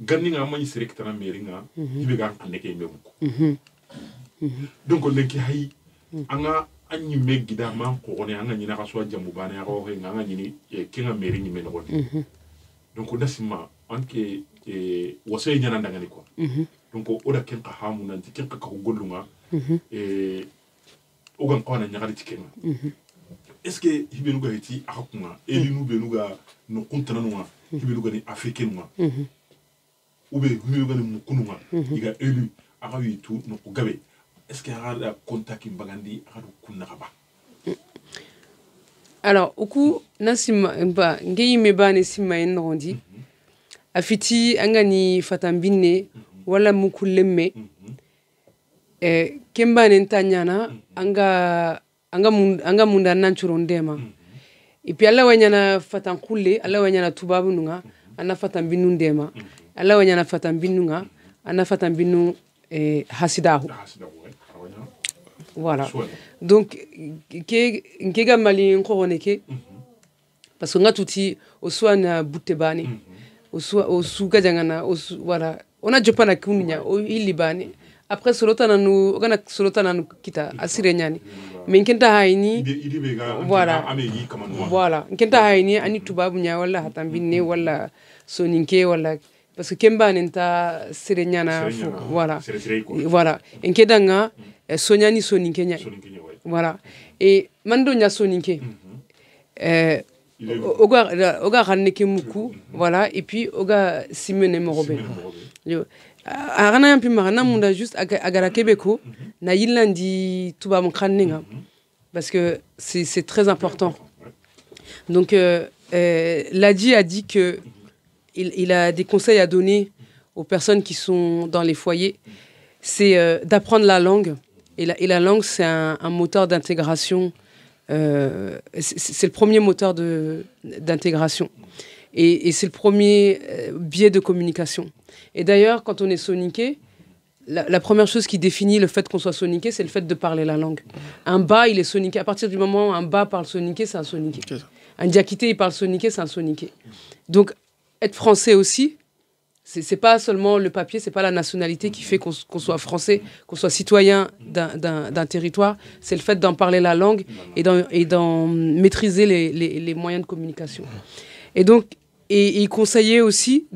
ganninga ma yisere kitana meringa ibe ga anneke memuko donc lenki hay anga anyi megida man ko ne anga nyina ka so jambu bana ya ko he anga nyini kinga meringi men ko donc dasima anke wasay nyana ndangani ko donc oda ken ka hamu nanti ken ka ko gollunga ogan ko na nyagali tikenga est-ce que hibenuga heti akuma elinu benuga no kuntananwa hibenuga ni africainwa ube hibenuga ni mukunwa iga elu aga witu no gabe est-ce que aga contact mbagandi aga kunna ba Alors, au coup, nasima ba ngeyi me ba ne sima en rondi. Afiti angani fatambine wala mukulemme. Kemba nentanyana anga munda nanchurondema. Et puis Allah wanyana fatankule, Allah wanyana tubabu nunga, ana fatambinu ndema. Allah wanyana fatambinunga, ana fatambinu hasidahu. Voilà. Donc, nkega mali nkoroneke, parce que nga tuti oswa na butebani, osu gajangana, voilà. On a jopa na kunya, ili bani. Après solota nanu, ogana solota nanu kita asirenyani. Mais nkenta haini, voilà. Voilà. Nkenta haini ani tubabu nya wala hatambine wala soninke wala. Parce que kemba nenta sirenyana, voilà. Voilà. Nkeda nga sonyani soninke nya. Voilà. Et mando nya soninke. Oga raneke muku, voilà. Et puis oga simene morobe. Arana yampi marana munda juste agara kebeko na yilandi tuba mkranenga. Parce que c'est très important. Donc Ladi a dit que il a des conseils à donner aux personnes qui sont dans les foyers. C'est d'apprendre la langue. Et la langue, c'est un moteur d'intégration. C'est le premier moteur d'intégration. Et c'est le premier biais de communication. Et d'ailleurs, quand on est soniqué, la première chose qui définit le fait qu'on soit soniqué, c'est le fait de parler la langue. Un bas, il est soniqué. À partir du moment où un bas parle soniqué, c'est un soniqué. Un diakité, il parle soniqué, c'est un soniqué. Donc, être français aussi, c'est pas seulement le papier, c'est pas la nationalité qui fait qu'on soit français, qu'on soit citoyen d'un territoire. C'est le fait d'en parler la langue et d'en maîtriser les moyens de communication. Et donc, il conseillait aussi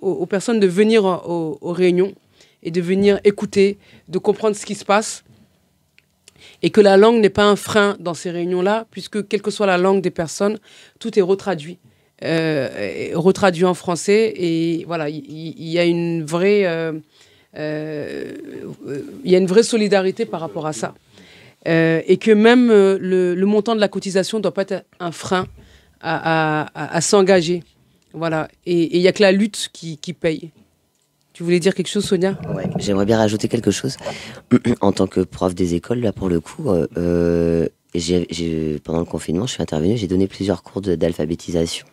aux personnes de venir aux réunions et de venir écouter, de comprendre ce qui se passe. Et que la langue n'est pas un frein dans ces réunions-là, puisque quelle que soit la langue des personnes, tout est retraduit. Retraduit en français. Et voilà, il y a une vraie solidarité par rapport à ça. Et que même le montant de la cotisation ne doit pas être un frein à s'engager. Voilà. Et il n'y a que la lutte qui paye. Tu voulais dire quelque chose, Sonia? Ouais, j'aimerais bien rajouter quelque chose. En tant que prof des écoles, là, pour le coup, pendant le confinement, je suis intervenue, j'ai donné plusieurs cours d'alphabétisation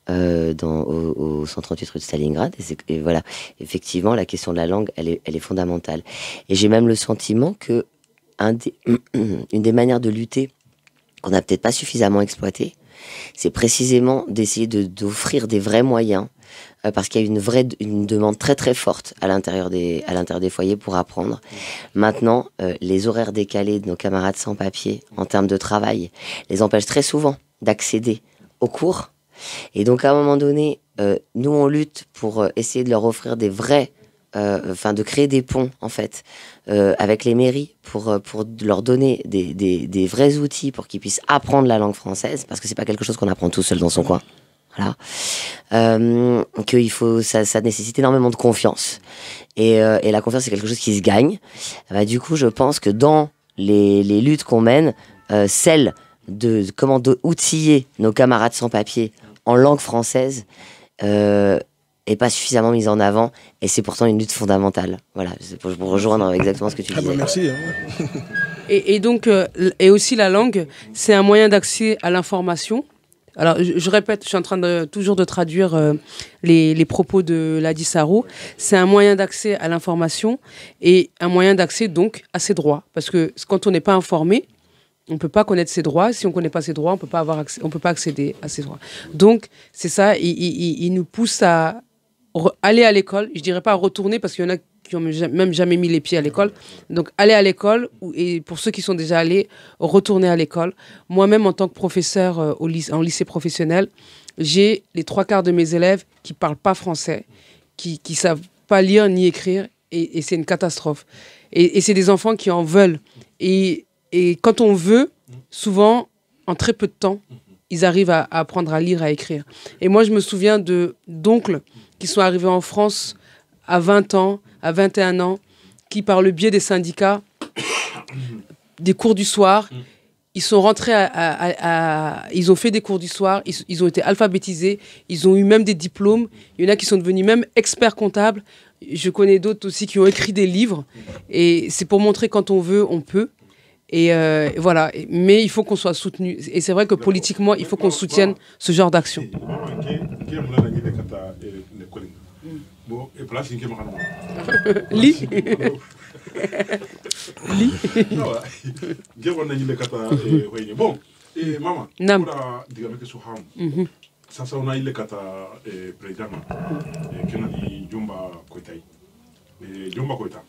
au 138 rue de Stalingrad. Et voilà, effectivement, la question de la langue, elle est fondamentale. Et j'ai même le sentiment que une des manières de lutter qu'on n'a peut-être pas suffisamment exploité, c'est précisément d'essayer d'offrir des vrais moyens, parce qu'il y a une demande très très forte à l'intérieur des foyers pour apprendre. Maintenant, les horaires décalés de nos camarades sans papier en termes de travail les empêchent très souvent d'accéder aux cours. Et donc à un moment donné, nous on lutte pour essayer de leur offrir des vrais, de créer des ponts en fait avec les mairies pour leur donner des vrais outils pour qu'ils puissent apprendre la langue française, parce que c'est pas quelque chose qu'on apprend tout seul dans son coin. Voilà. Ça nécessite énormément de confiance. Et la confiance, c'est quelque chose qui se gagne. Du coup, je pense que dans les luttes qu'on mène, celle comment outiller nos camarades sans papier en langue française est pas suffisamment mise en avant, et c'est pourtant une lutte fondamentale. Voilà, c'est pour rejoindre exactement ce que tu disais. Merci. Et donc, et aussi la langue, c'est un moyen d'accès à l'information. Alors, je répète, je suis en train toujours de traduire les propos de Ladi Saro. C'est un moyen d'accès à l'information et un moyen d'accès donc à ses droits. Parce que quand on n'est pas informé, on ne peut pas connaître ses droits. Si on ne connaît pas ses droits, on peut pas accéder à ses droits. Donc, c'est ça, il nous pousse à aller à l'école. Je ne dirais pas retourner, parce qu'il y en a qui n'ont même jamais mis les pieds à l'école. Donc, aller à l'école, et pour ceux qui sont déjà allés, retourner à l'école. Moi-même, en tant que professeur en lycée professionnel, j'ai les 3/4 de mes élèves qui ne parlent pas français, qui ne savent pas lire ni écrire, et c'est une catastrophe. Et c'est des enfants qui en veulent. Et quand on veut, souvent, en très peu de temps, ils arrivent à apprendre à lire, à écrire. Et moi, je me souviens d'oncles qui sont arrivés en France à 20 ans, à 21 ans, qui, par le biais des syndicats, des cours du soir, ils sont rentrés ils ont fait des cours d'histoire, ils ont été alphabétisés, ils ont eu même des diplômes. Il y en a qui sont devenus même experts comptables. Je connais d'autres aussi qui ont écrit des livres. Et c'est pour montrer quand on veut, on peut. Et voilà. Mais il faut qu'on soit soutenu. Et c'est vrai que politiquement, il faut qu'on soutienne ce genre d'action. Bon, maman, Nam. Sasa on a ile kata président kenani Jomba Koita Jomba Koita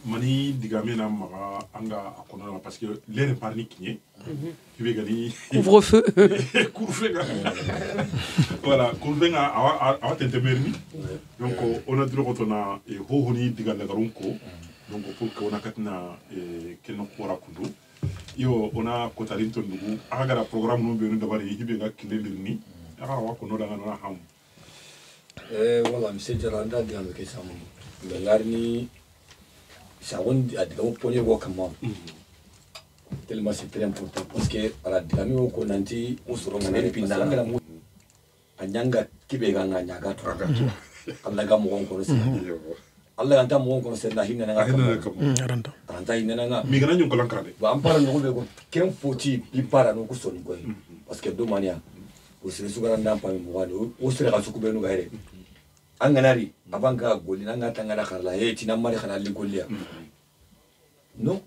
mani digame na maga anga akona parce que l'air parni kinye kibe gani couvre-feu voilà couvre-feu a tentemerni donc on a droit on a hohoni digale garunko donc pour que on a katna kenno pora kudu yo ona kotarinto ndugu agara programme no benu dabari hibe ga kilendirni aga wa ko no daga no ham wala monsieur Jaranda di amke samu ngarni sagon adiga mo ponye go kamam tellement c'est très important parce que ala digami ko nanti usuro ngane pinda ngala mu anyanga kibe ga nganya ga to Allah ga mo ko no Allah anta mo ko se na hinna nga anta hinna nga mi gana nyonko lankrade ba ampara no be ko ken foti ipara no ko soni ko parce que do mania o sere sugara ndam pa mo wani o sere ga suku be no gaire anganari abanga goli nanga tangala kharla e tina mari khana li gollia no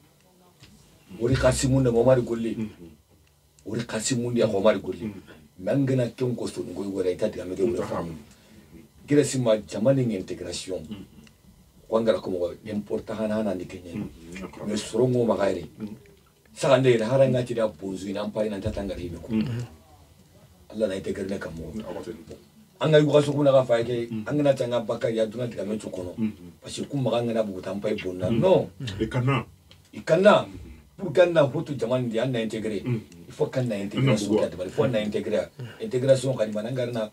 ori kasimunde mo mari golli ori kasimunde ya ko mari golli mangana ken ko soni ko gore ta diga me ke wala fam gira sima jamani intégration wangara ko mo importa hana ni Kenya mais sorongo magaire sagande da haranga ti da bonzu ina ampari nan tatanga ribe ko Allah na integrer ne kamo anga yugo so kuna ga faike anga tanga bakari ya duna diga mecho kono parce que kuma anga na buguta ampai bonna no ikana pour kana hoto jamani di anna integrer il faut kana intégration ka il faut na intégrer intégration ka ni mananga na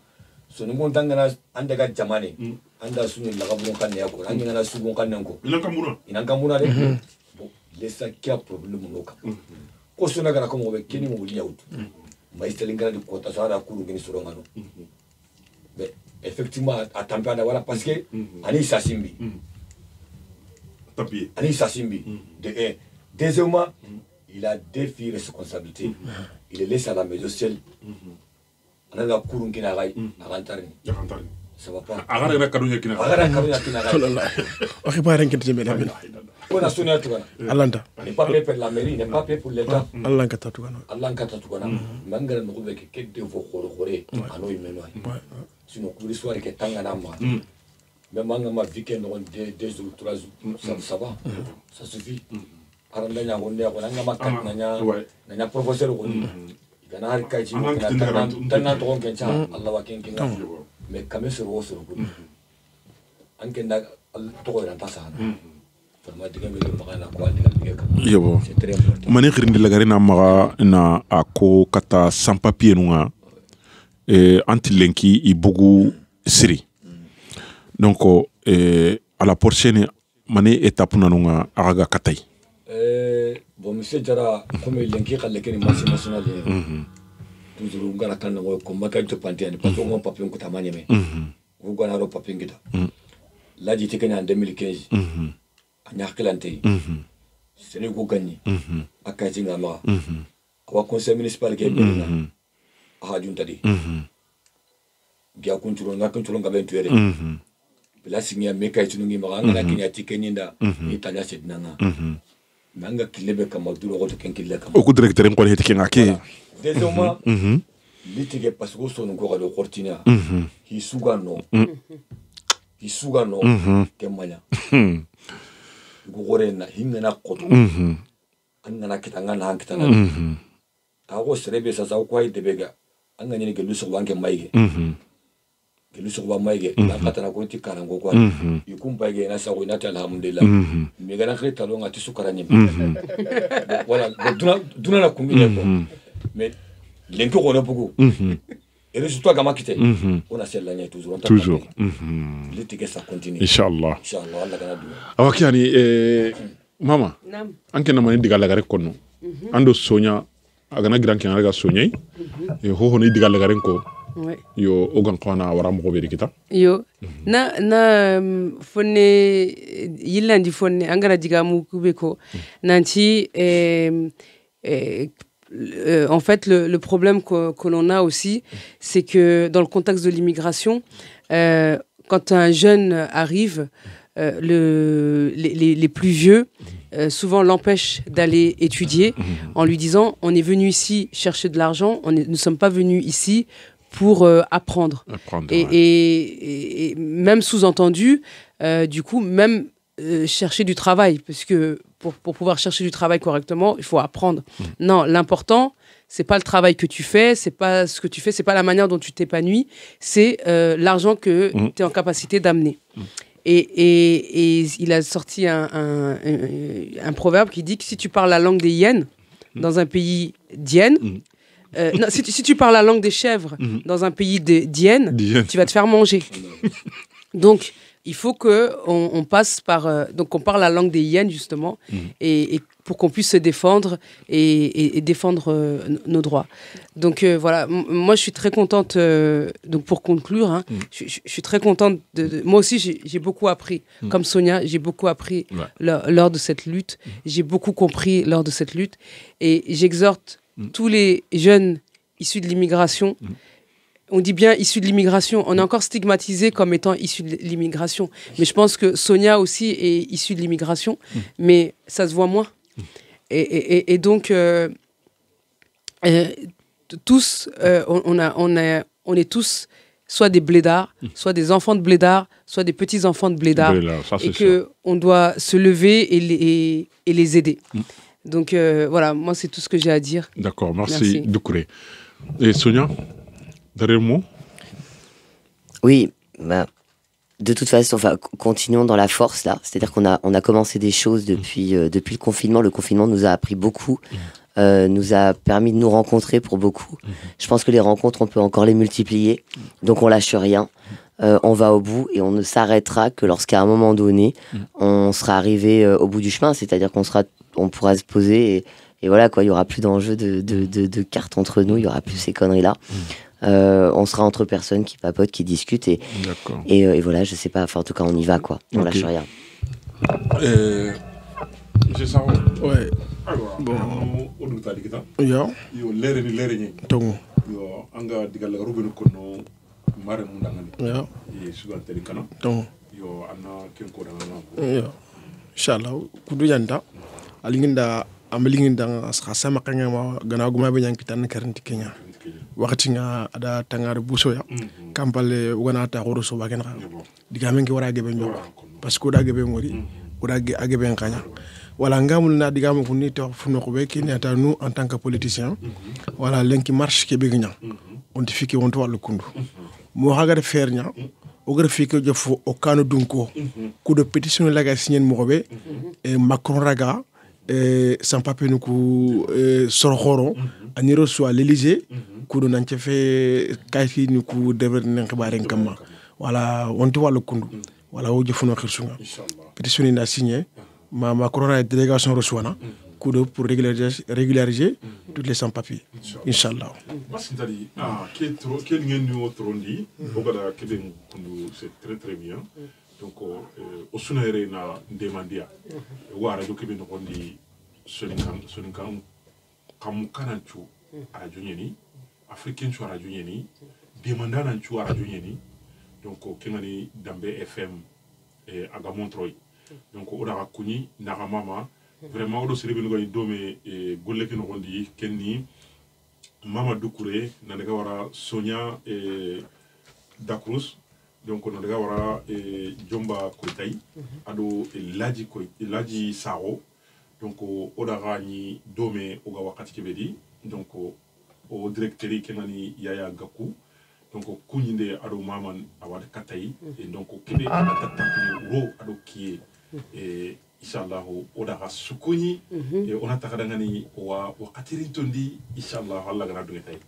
so ni ngon tanga na anda ga jamani anda sunu la gabon kan ya ko anga na sugon kan nanko ina kamuna de lesa kia problème no ka ko suna gara ko mo be keni mo liya utu mais telingana di kota sara kuru gini soronga no mais effectivement à tampana voilà parce que ani sasimbi papier ani sasimbi de deuxièmement il a des filles responsabilités il les laisse à la maison seul ana la kuru ngina gai agantarni ça va pas agara na kadunya kina ok pas rien que tu me l'amènes on a sonné à toi Alanta n'est pas payé pour la mairie n'est pas payé pour l'état Allah ka tatu kana Allah ka tatu kana mangala no be ke de vo khore ano imeno sinon pour l'histoire que tanga na ma mais manga ma weekend no deux jours 3 jours ça va ça suffit aranda nya gonde ko nanga makat nanya professeur ko ni gana har kai ci ko tan to ken cha Allah wa ken mais quand même sur ko anke nda to ko ran ta sa yebo mani khirindi lagare na maga na ako kata sans papier nunga antilenki ibugu siri donc à la prochaine mani étape nanunga aga katay bon monsieur Jara comme lenki khalle ken marché national toujours ngara kan ngo combat ka to pantiane parce que mon papier ko tamanye me ko gona ro papier ngita la jiti ken en 2015 nyakilante sene ko gagné akati ngama awa conseil municipal ke bena ha junta di gya kuntulo ngabe ntuere bila signia meka itunungi maganga kinya tikeninda itanya sednanga manga kilebe kama duro ko kenkilla kama o ku directeur ko heti kenake désormais litige parce que son ko galo cortina hisugano kemanya gugore na hingana koto angana kitanga na kitanga ago serebe sasa ko ay debega anganya ni gelu so wange maige gelu so ba maige na katana ko ti karango ko ikumba ge na sa ko na ta alhamdulillah me gana khita lo ngati sukara ni wala duna na kumile ko mais lenko ko na bugu et résultat gama kité on a celle là toujours l'éthique ça continue inchallah Allah kana du awaki yani mama Nam. anke na mani digala gare kono ando sonya agana giran ken aga sonyai ho ho ni digal garen ko yo ogan kona wara mo be kita yo na fonne yillandi fonne angara diga mu kubeko nanti en fait le problème que l'on a aussi c'est que dans le contexte de l'immigration quand un jeune arrive les plus vieux souvent l'empêchent d'aller étudier en lui disant on est venu ici chercher de l'argent, nous ne sommes pas venus ici pour apprendre. Et même sous-entendu, du coup, même chercher du travail, parce que pour pouvoir chercher du travail correctement, il faut apprendre. Non, l'important, c'est pas le travail que tu fais, c'est pas ce que tu fais, c'est pas la manière dont tu t'épanouis, c'est l'argent que tu es en capacité d'amener. Et il a sorti un proverbe qui dit que si tu parles la langue des hyènes dans un pays d'hyènes, non, si tu parles la langue des chèvres dans un pays d'hyènes, tu vas te faire manger. Donc, il faut qu'on passe par... donc, on parle la langue des hyènes, justement, et pour qu'on puisse se défendre et défendre nos droits. Donc, voilà, moi, je suis très contente... donc, pour conclure, je suis très contente moi aussi, j'ai beaucoup appris. Comme Sonia, j'ai beaucoup appris lors de cette lutte. J'ai beaucoup compris lors de cette lutte. Et j'exhorte tous les jeunes issus de l'immigration. On dit bien issus de l'immigration. On est encore stigmatisé comme étant issus de l'immigration. Mais je pense que Sonia aussi est issue de l'immigration. Mais ça se voit moins. Et donc, tous, on est tous soit des blédards, soit des enfants de blédards, soit des petits-enfants de blédards. Et qu'on doit se lever et les aider. Donc voilà, moi c'est tout ce que j'ai à dire. D'accord, merci. Doucouré. Et Sonia, dernier mot? Oui, de toute façon, continuons dans la force là. C'est-à-dire qu'on a commencé des choses depuis le confinement. Le confinement nous a appris beaucoup, nous a permis de nous rencontrer pour beaucoup. Je pense que les rencontres, on peut encore les multiplier. Donc on lâche rien. On va au bout et on ne s'arrêtera que lorsqu'à un moment donné, on sera arrivé au bout du chemin. C'est-à-dire on pourra se poser et voilà quoi, il y aura plus d'enjeux de cartes entre nous, il y aura plus ces conneries là. On sera entre personnes qui papotent, qui discutent et voilà, je sais pas, en tout cas on y va quoi, on lâche rien. J'ai ça. Ouais. Bon. Yo. Yo lereni. Tongo. Yo anga digal rubenu kono mare mundangani. Yo. Ye suga teli kana. Tongo. Yo anna kenko dangana. Yo. Inshallah kudu yanda alinginda amalinginda askhasama kanga ma ganaguma be nyanki tan karanti Kenya. Wakati nga ada tangare buso ya kampale ugana ta horo so bagena digamengi wara gebe nyoko parce que da gebe ngori ura agebe nkanya wala ngamul na digamu ko ni to funo ko be kini ata nous en tant que politicien wala lenki marche ke be gnya on ti fiki on to walu kundu mo haga de fer nya o gara fiki jofo o kanu dunko coup de pétition laga signer mo be e Macron raga sans papier nous ku sorxoro aniro soit l'Élysée kudo nan ci fe kayfi ni ku deber nan xibaren kamma wala wonti walu kundu wala o jofuno xirsunga pétition ni na signé ma Macron a délégation reçoana kudo pour régulariser toutes les sans papiers inchallah basintali quel ngenu otrondi bogada kebe kundu c'est très bien donc o sunere na demandia wara do kebe no kondi soninkan kam kananchu radio nyeni africain chu radio nyeni demandana chu radio nyeni donc kemani dambe fm et aga montroy donc o daga kuni naga mama vraiment o sere bino dome e golle ke no gondi kenni mama Doucouré na daga wara Sonia et Dacruz donc on daga wara Jomba Koitay ado Laji Saro donc o daga ni dome o ga wakati kebedi donc o directeur kenani Yaya Gakou donc kunyinde ado maman awad katay et donc kebe atatampi ro ado ki et inshallah o daga sukuni et on ataka ngani wa wakati rintondi inshallah Allah gana do tay